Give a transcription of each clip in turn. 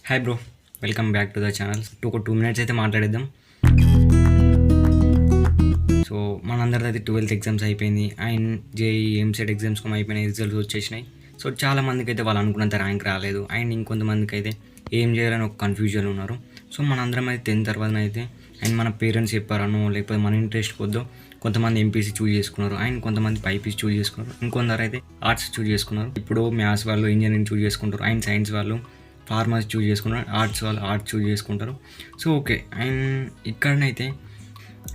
Hi bro, welcome back to the channel. ఒక 2 minutes అయితే మాట్లాడేద్దాం. సో మనందరిది అయితే 12th ఎగ్జామ్స్ అయిపోయింది అండ్ జేఈ ఎంసెట్ ఎగ్జామ్స్ కూడా అయిపోయినాయి, రిజల్ట్స్ వచ్చేసినాయి. సో చాలా మందికి అయితే వాళ్ళు అనుకున్నంత ర్యాంక్ రాలేదు అండ్ ఇంకొంతమందికి అయితే ఏం చేయాలని ఒక కన్ఫ్యూజన్ ఉన్నారు. సో మనందరం అయితే 10th తర్వాత అయితే అండ్ మన పేరెంట్స్ చెప్పారనో లేకపోతే మన ఇంట్రెస్ట్ కొద్దో కొంతమంది ఎంపీసీ చూజ్ చేసుకున్నారు అండ్ కొంతమంది బైపీసీ చూజ్ చేసుకున్నారు, ఇంకొందరు అయితే ఆర్ట్స్ చూజ్ చేసుకున్నారు. ఇప్పుడు మ్యాథ్స్ వాళ్ళు ఇంజనీరింగ్ చూజ్ చేసుకుంటారు అండ్ సైన్స్ వాళ్ళు ఫార్మసీ చూజ్ చేసుకుంటారు, ఆర్ట్స్ వాళ్ళు ఆర్ట్స్ చూజ్ చేసుకుంటారు. సో ఓకే, అండ్ ఇక్కడనైతే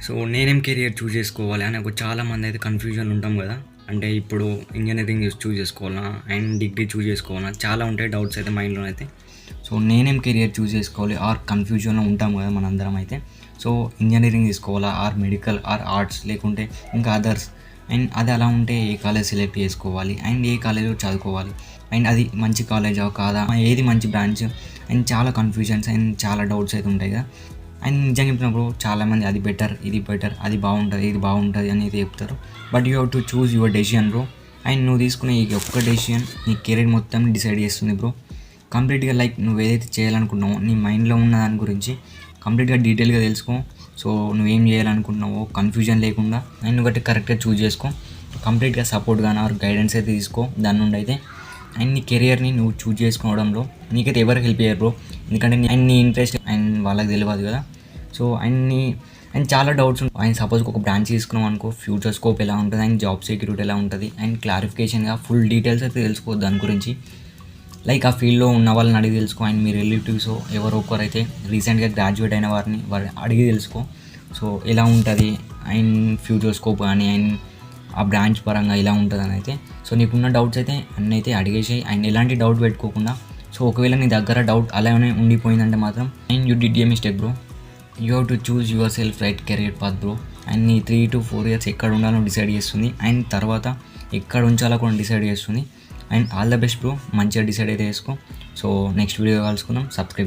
సో నేనేం కెరియర్ చూజ్ చేసుకోవాలి అని ఒక చాలామంది అయితే కన్ఫ్యూజన్ ఉంటాం కదా. అంటే ఇప్పుడు ఇంజనీరింగ్ చూజ్ చేసుకోవాలా అండ్ డిగ్రీ చూజ్ చేసుకోవాలా, చాలా ఉంటాయి డౌట్స్ అయితే మైండ్లో అయితే. సో నేనేం కెరియర్ చూజ్ చేసుకోవాలి ఆర్ కన్ఫ్యూజన్లో ఉంటాం కదా మనందరం అయితే. సో ఇంజనీరింగ్ తీసుకోవాలా ఆర్ మెడికల్ ఆర్ ఆర్ట్స్ లేకుంటే ఇంకా అదర్స్, అండ్ అది అలా ఉంటే ఏ కాలేజ్ సెలెక్ట్ చేసుకోవాలి అండ్ ఏ కాలేజ్లో చదువుకోవాలి అండ్ అది మంచి కాలేజా కాదా, ఏది మంచి బ్రాంచ్, అండ్ చాలా కన్ఫ్యూజన్స్ అండ్ చాలా డౌట్స్ అయితే ఉంటాయి కదా. అండ్ నిజంగా చెప్పినప్పుడు చాలామంది అది బెటర్ ఇది బెటర్ అది బాగుంటుంది ఇది బాగుంటుంది అని అయితే చెప్తారు. But you have to choose your decision bro. And నువ్వు తీసుకునే ఈ ఒక్క డెసిషన్ నీ కెరీర్ మొత్తం డిసైడ్ చేస్తుంది బ్రో. కంప్లీట్గా లైక్ నువ్వు ఏదైతే చేయాలనుకుంటున్నావో నీ మైండ్లో ఉన్న దాని గురించి కంప్లీట్గా డీటెయిల్గా తెలుసుకో. సో నువ్వేం చేయాలనుకుంటున్నావో కన్ఫ్యూజన్ లేకుండా అండ్ నువ్వు కరెక్ట్గా చూజ్ చేసుకో. కంప్లీట్గా సపోర్ట్ కానీ ఆర్ గైడెన్స్ అయితే తీసుకో దాని నుండి అయితే. అండ్ నీ కెరియర్ని నువ్వు చూజ్ చేసుకోవడంలో నీకైతే ఎవరు హెల్ప్ చేయరు బ్రో, ఎందుకంటే అండ్ నీ ఇంట్రెస్ట్ అండ్ వాళ్ళకి తెలియదు కదా. సో అండ్ చాలా డౌట్స్ ఉంటాయి. అండ్ సపోజ్ ఒక బ్రాంచ్ తీసుకున్నాం అనుకో, ఫ్యూచర్ స్కోప్ ఎలా ఉంటుంది అండ్ జాబ్ సెక్యూరిటీ ఎలా ఉంటుంది అండ్ క్లారిఫికేషన్గా ఫుల్ డీటెయిల్స్ అయితే తెలుసుకోవద్దు దాని గురించి. లైక్ ఆ ఫీల్డ్లో ఉన్న వాళ్ళని అడిగి తెలుసుకో అండ్ మీ రిలేటివ్స్ ఎవరో ఒకరైతే రీసెంట్గా గ్రాడ్యుయేట్ అయిన వారిని అడిగి తెలుసుకో. సో ఎలా ఉంటుంది అండ్ ఫ్యూచర్ స్కోప్ కానీ అండ్ ఆ బ్రాంచ్ పరంగా ఇలా ఉంటుందని అయితే. సో నీకున్న డౌట్స్ అయితే అన్నీ అయితే అడిగేసాయి అండ్ ఎలాంటి డౌట్ పెట్టుకోకుండా. సో ఒకవేళ నీ దగ్గర డౌట్ అలానే ఉండిపోయిందంటే మాత్రం and you did a mistake bro. You have to choose your self right career path bro. And నీ 3 to 4 years ఎక్కడ ఉండాలో డిసైడ్ చేస్తుంది అండ్ తర్వాత ఎక్కడ ఉంచాలో కూడా డిసైడ్ చేస్తుంది. And all the best bro, మంచిగా డిసైడ్ అయితే చేసుకో. సో నెక్స్ట్ వీడియో కలుసుకుందాం, సబ్స్క్రైబ్ చేసి